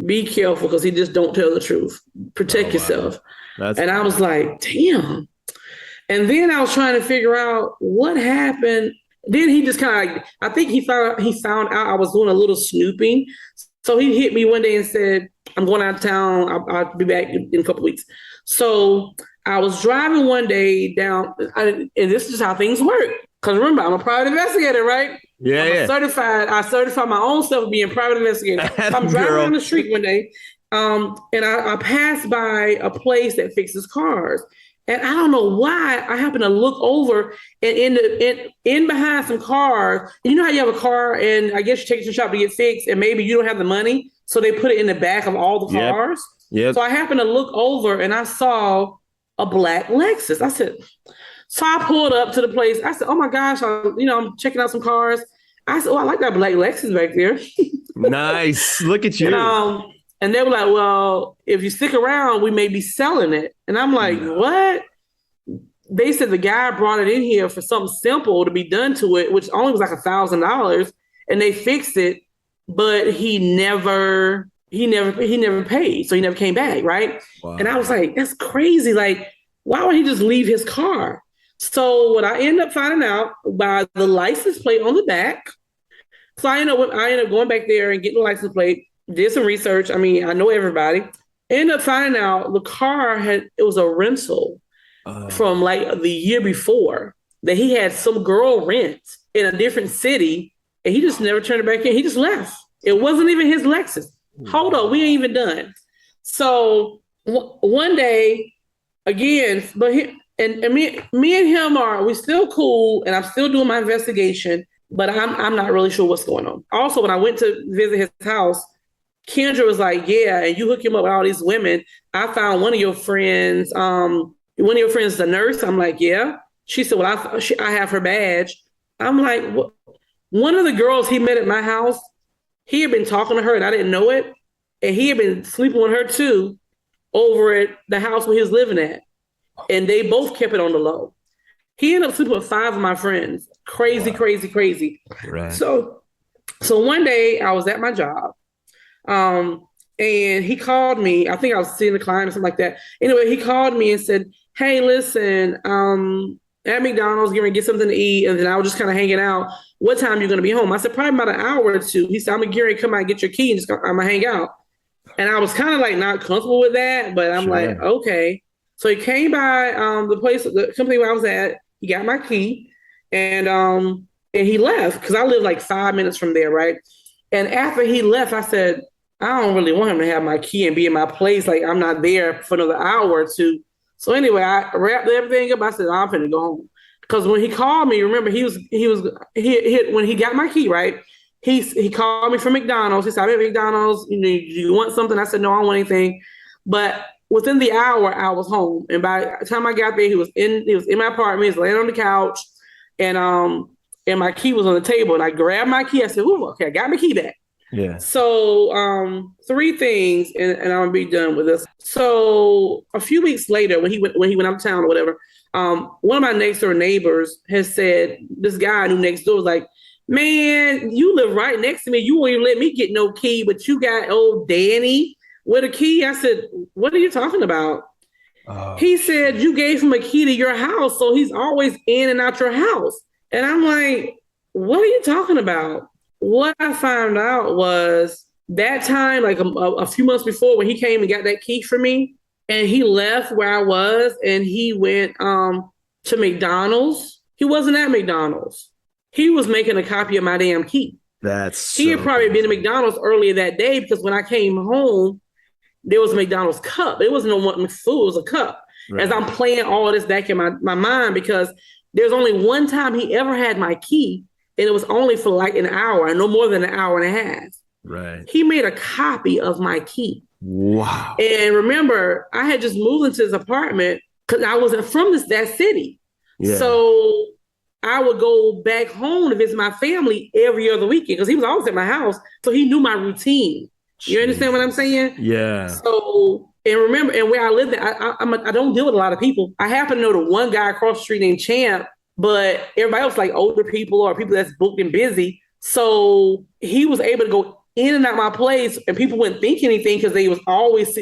Be careful because he just don't tell the truth. Protect yourself. And I was like, damn. And then I was trying to figure out what happened. Then he just kind of, I think he found out I was doing a little snooping. So he hit me one day and said, I'm going out of town. I'll be back in a couple weeks. So I was driving one day down, and this is how things work. Because remember, I'm a private investigator, right? Yeah, I certified my own self being a private investigator. So I'm driving down the street one day, and I passed by a place that fixes cars. And I don't know why I happened to look over and in behind some cars. You know how you have a car and I guess you take it to the shop to get fixed and maybe you don't have the money. So they put it in the back of all the cars. Yep. So I happened to look over and I saw a black Lexus. I said, so I pulled up to the place. I said, oh my gosh, I'm checking out some cars. I said, oh, I like that black Lexus back there. Nice. Look at you. And they were like, well, if you stick around, we may be selling it. And I'm like, what? They said the guy brought it in here for something simple to be done to it, which only was like $1,000. And they fixed it, but he never paid. So he never came back, right? Wow. And I was like, that's crazy. Like, why would he just leave his car? So what I ended up finding out by the license plate on the back. So I ended up going back there and getting the license plate. Did some research. I mean, I know everybody. Ended up finding out the car it was a rental from like the year before that he had some girl rent in a different city and he just never turned it back in. He just left. It wasn't even his Lexus. Hold on, we ain't even done. So one day, again, but me and him we still cool and I'm still doing my investigation, but I'm not really sure what's going on. Also, when I went to visit his house, Kendra was like, yeah, and you hook him up with all these women. I found one of your friends, is a nurse. I'm like, yeah. She said, well, I have her badge. I'm like, what? One of the girls he met at my house, he had been talking to her and I didn't know it. And he had been sleeping with her too over at the house where he was living at. And they both kept it on the low. He ended up sleeping with 5 of my friends. Crazy, wow. Crazy. Right. So one day I was at my job. And he called me. I think I was seeing the client or something like that. Anyway, he called me and said, hey, listen, at McDonald's, getting ready to get something to eat. And then I was just kind of hanging out. What time are you going to be home? I said, probably about an hour or two. He said, I'm going to come out and get your key and I'm going to hang out. And I was kind of like not comfortable with that, but I'm like, okay. So he came by the company where I was at. He got my key and he left because I live like 5 minutes from there, right? And after he left, I said, I don't really want him to have my key and be in my place. Like I'm not there for another hour or two. So anyway, I wrapped everything up. I said, I'm finna go home. Because when he called me, remember when he got my key, right? He called me from McDonald's. He said, I'm at McDonald's. Do you want something? I said, no, I don't want anything. But within the hour, I was home. And by the time I got there, he was in my apartment. He was laying on the couch. And my key was on the table. And I grabbed my key. I said, ooh, okay, I got my key back. Yeah. So, three things, and I'm gonna be done with this. So, a few weeks later, when he went out of town or whatever, one of my next door neighbors has said, this guy I knew next door was like, "Man, you live right next to me. You won't even let me get no key, but you got old Danny with a key." I said, "What are you talking about?" Oh, he said, "You gave him a key to your house, so he's always in and out your house." And I'm like, "What are you talking about?" What I found out was that time, like a few months before, when he came and got that key for me, and he left where I was, and he went to McDonald's. He wasn't at McDonald's. He was making a copy of my damn key. He had probably been to McDonald's earlier that day, because when I came home, there was a McDonald's cup. It wasn't no one food, it was a cup. Right. As I'm playing all of this back in my mind, because there's only one time he ever had my key, and it was only for like an hour, no more than an hour and a half. Right. He made a copy of my key. Wow. And remember, I had just moved into his apartment because I wasn't from that city. Yeah. So I would go back home to visit my family every other weekend, because he was always at my house. So he knew my routine. You understand what I'm saying? Yeah. So, and remember, and where I live, I don't deal with a lot of people. I happen to know the one guy across the street named Champ, but everybody else like older people or people that's booked and busy. So he was able to go in and out my place, and people wouldn't think anything because they always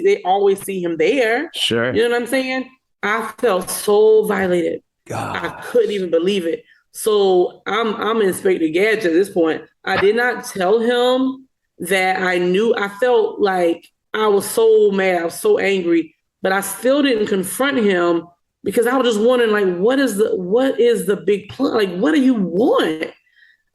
see him there. Sure. You know what I'm saying? I felt so violated. God. I couldn't even believe it. So I'm Inspector Gadget at this point. I did not tell him that I knew. I felt like I was so mad. I was so angry, but I still didn't confront him, because I was just wondering, like, what is the big plan? Like, what do you want?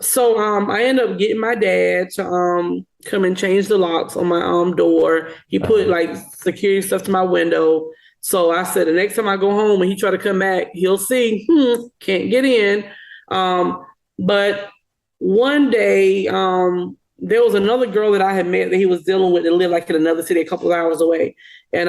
So I ended up getting my dad to come and change the locks on my door. He put like security stuff to my window. So I said, the next time I go home and he try to come back, he'll see, can't get in. But one day, there was another girl that I had met that he was dealing with that lived like in another city a couple of hours away. And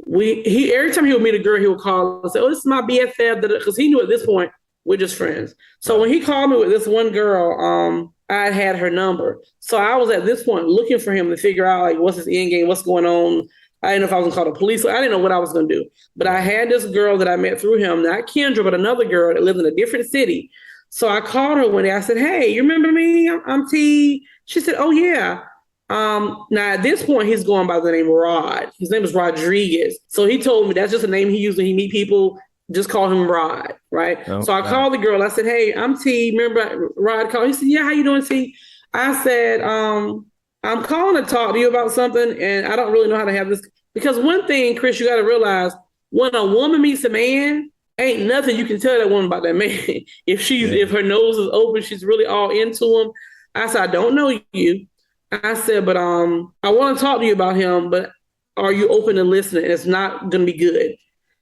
he every time he would meet a girl, he would call and say, "Oh, this is my BFF," because he knew at this point we're just friends. So when he called me with this one girl, I had her number. So I was at this point looking for him to figure out, like, what's his end game, what's going on. I didn't know if I was going to call the police. I didn't know what I was going to do. But I had this girl that I met through him, not Kendra, but another girl that lived in a different city. So I called her one day. I said, "Hey, you remember me? I'm T." She said, "Oh, yeah." Now, at this point, he's going by the name Rod. His name is Rodriguez. So he told me that's just a name he used when he meet people. Just call him Rod, right? Oh, so I called the girl. I said, "Hey, I'm T. Remember Rod called?" He said, "Yeah, how you doing, T?" I said, "I'm calling to talk to you about something, and I don't really know how to have this." Because one thing, Chris, you got to realize, when a woman meets a man, ain't nothing you can tell that woman about that man. If her nose is open, she's really all into him. I said, "I don't know you." I said, "But I want to talk to you about him, but are you open to listening? It's not going to be good."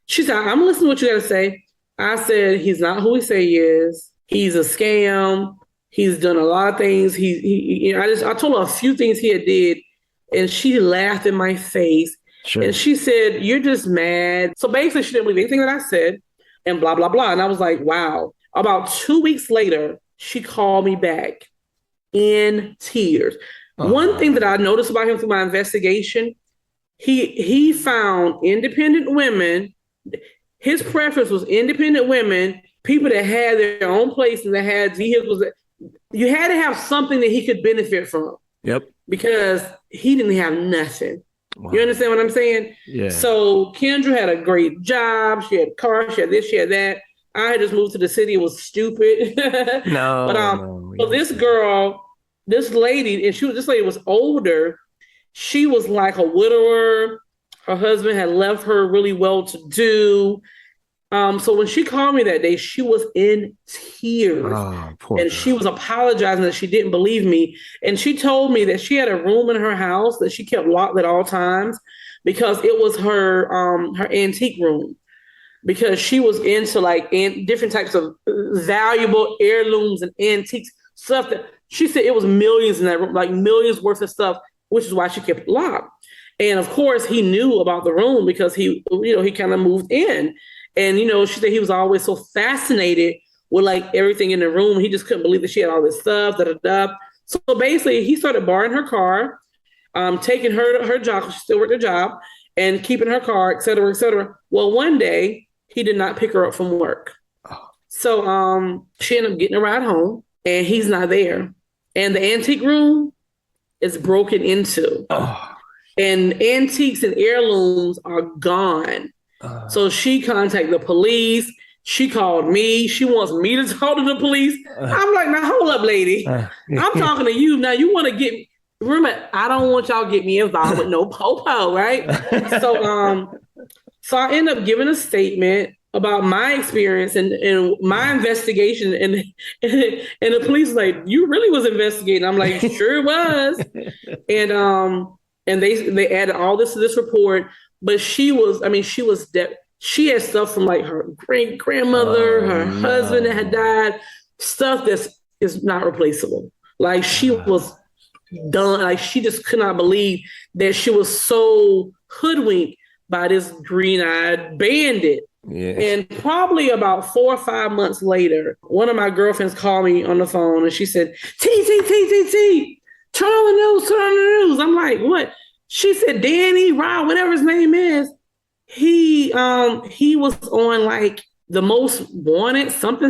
She said, "I'm listening to what you got to say." I said, "He's not who he say he is. He's a scam. He's done a lot of things. I told her a few things he had did, and she laughed in my face. Sure. And she said, "You're just mad." So basically, she didn't believe anything that I said, and blah, blah, blah. And I was like, wow. About 2 weeks later, she called me back in tears. One thing that I noticed about him through my investigation, he found independent women. His preference was independent women, people that had their own place and that had vehicles. You had to have something that he could benefit from. Yep. Because he didn't have nothing. Wow. You understand what I'm saying? Yeah. So Kendra had a great job. She had a car. She had this. She had that. I had just moved to the city. It was stupid. So this girl, this lady, and this lady was older. She was like a widower. Her husband had left her really well to do. So when she called me that day, she was in tears. And she was apologizing that she didn't believe me. And she told me that she had a room in her house that she kept locked at all times because it was her antique room. Because she was into like different types of valuable heirlooms and antiques stuff that she said it was millions in that room, like millions worth of stuff, which is why she kept it locked. And of course, he knew about the room because he kind of moved in. And, she said he was always so fascinated with like everything in the room. He just couldn't believe that she had all this stuff, So basically, he started borrowing her car, taking her job, 'cause she still worked her job, and keeping her car, et cetera, et cetera. Well, one day he did not pick her up from work. So she ended up getting a ride home, and he's not there. And the antique room is broken into. And antiques and heirlooms are gone. So she contacted the police. She called me. She wants me to talk to the police. I'm like, now hold up, lady. I'm talking to you. Now you want to get me. Remember, I don't want y'all to get me involved with no po-po, right? So I end up giving a statement about my experience and my investigation, and the police was like, you really was investigating. I'm like, sure was. And they added all this to this report, but she had stuff from like her great grandmother, her husband that had died, stuff that is not replaceable. Like she was done. Like she just could not believe that she was so hoodwinked by this green-eyed bandit. Yeah. And probably about 4 or 5 months later, one of my girlfriends called me on the phone and she said, T, turn on the news. I'm like, what? She said, Danny, Rob, whatever his name is, he was on like the most wanted, something.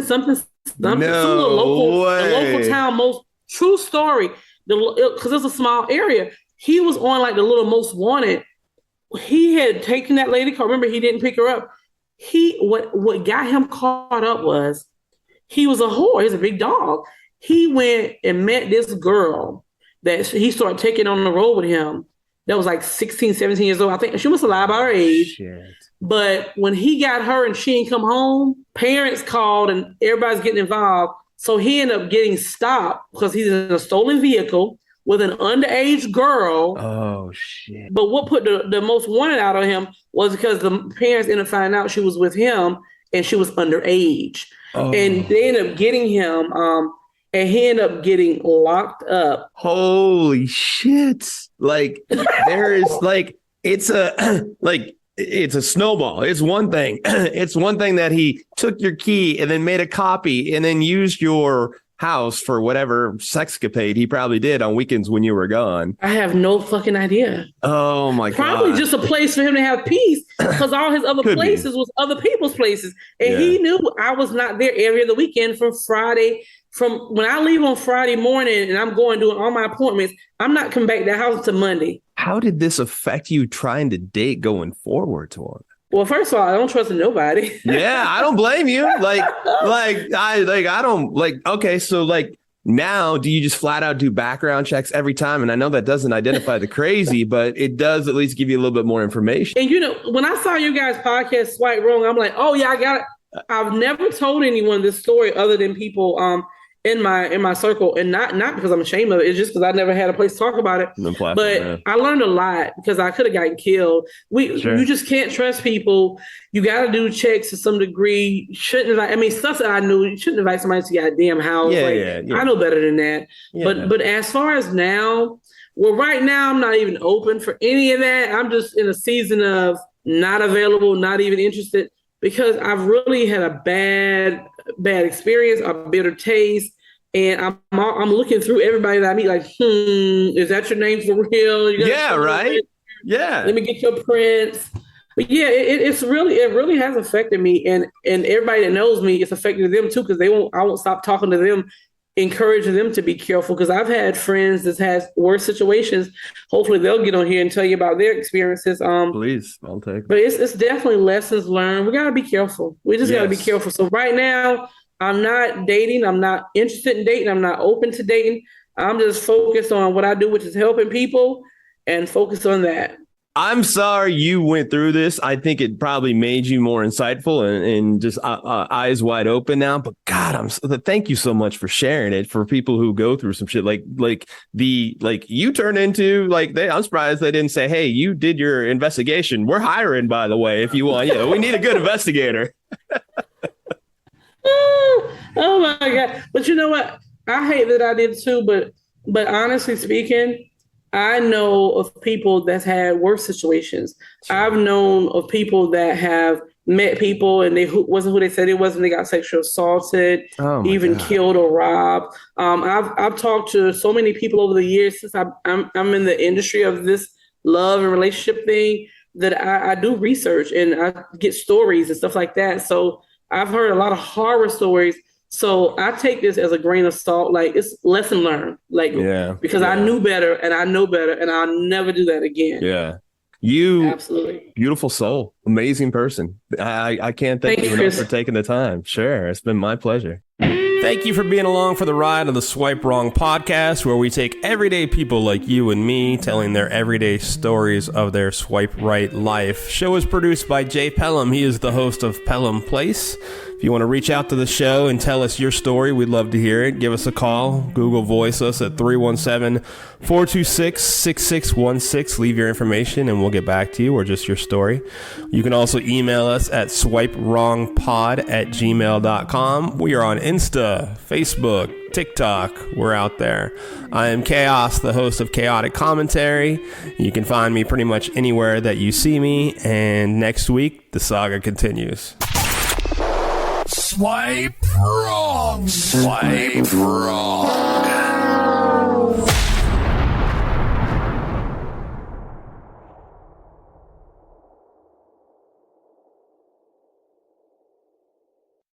No the local town most true story. Because it's a small area. He was on like the little most wanted. He had taken that lady car. Remember, he didn't pick her up. What got him caught up was he was a whore. He's a big dog. He went and met this girl that he started taking on the road with him. That was like 16, 17 years old. I think she must have lied about her age. Shit. But when he got her and she didn't come home, parents called and everybody's getting involved. So he ended up getting stopped because he's in a stolen vehicle with an underage girl. Oh, shit. But what put the most wanted out of him was because the parents ended up finding out she was with him and she was underage. Oh. And they ended up getting him, and he ended up getting locked up. Holy shit. Like, there is like, it's a snowball. It's one thing. It's one thing that he took your key and then made a copy and then used your house for whatever sexcapade he probably did on weekends when you were gone. I have no fucking idea. Oh my God. Probably just a place for him to have peace because all his other places was other people's places. And he knew I was not there every other weekend from when I leave on Friday morning and I'm going doing all my appointments, I'm not coming back to the house until Monday. How did this affect you trying to date going forward to him? Well, first of all, I don't trust nobody. Yeah, I don't blame you. Okay, so like now, do you just flat out do background checks every time? And I know that doesn't identify the crazy, but it does at least give you a little bit more information. And when I saw you guys podcast Swipe Wrong, I'm like, oh yeah, I got it. I've never told anyone this story other than people in my circle, and not because I'm ashamed of it. It's just because I never had a place to talk about it. But I learned a lot because I could have gotten killed. You just can't trust people. You got to do checks to some degree. Stuff that I knew. You shouldn't invite somebody to your goddamn house. I know better than that. Yeah. But as far as now, right now I'm not even open for any of that. I'm just in a season of not available, not even interested, because I've really had a bad experience, a bitter taste, and I'm looking through everybody that I meet like, is that your name for real? Yeah, right. Yeah. Let me get your prints. But yeah, it really has affected me, and everybody that knows me, it's affected them too, because I won't stop talking to them, encouraging them to be careful, because I've had friends that has worse situations. Hopefully they'll get on here and tell you about their experiences. Please, I'll take it. But it's definitely lessons learned. We got to be careful. We just got to be careful. So right now, I'm not dating. I'm not interested in dating. I'm not open to dating. I'm just focused on what I do, which is helping people, and focus on that. I'm sorry you went through this. I think it probably made you more insightful and just eyes wide open now. But God, thank you so much for sharing it for people who go through some shit like you turned into I'm surprised they didn't say, hey, you did your investigation. We're hiring, by the way, if you want. Yeah, we need a good investigator. Oh my God. But you know what? I hate that I did too. But honestly speaking, I know of people that had worse situations. I've known of people that have met people and wasn't who they said it was, and they got sexually assaulted, even killed or robbed. I've talked to so many people over the years since I'm in the industry of this love and relationship thing, that I do research and I get stories and stuff like that. So I've heard a lot of horror stories. So I take this as a grain of salt. Like, it's lesson learned. Like, because I knew better and I know better, and I'll never do that again. Yeah. You absolutely beautiful soul, amazing person. I can't thank you enough for taking the time. Sure, it's been my pleasure. Thank you for being along for the ride of the Swipe Wrong podcast, where we take everyday people like you and me telling their everyday stories of their swipe right life. Show is produced by Jay Pelham. He is the host of Pelham Place. If you want to reach out to the show and tell us your story, we'd love to hear it. Give us a call. Google Voice us at 317-426-6616. Leave your information and we'll get back to you, or just your story. You can also email us at swipewrongpod@gmail.com. We are on Insta, Facebook, TikTok. We're out there. I am Chaos, the host of Chaotic Commentary. You can find me pretty much anywhere that you see me. And next week, the saga continues. Swipe wrong. Swipe wrong.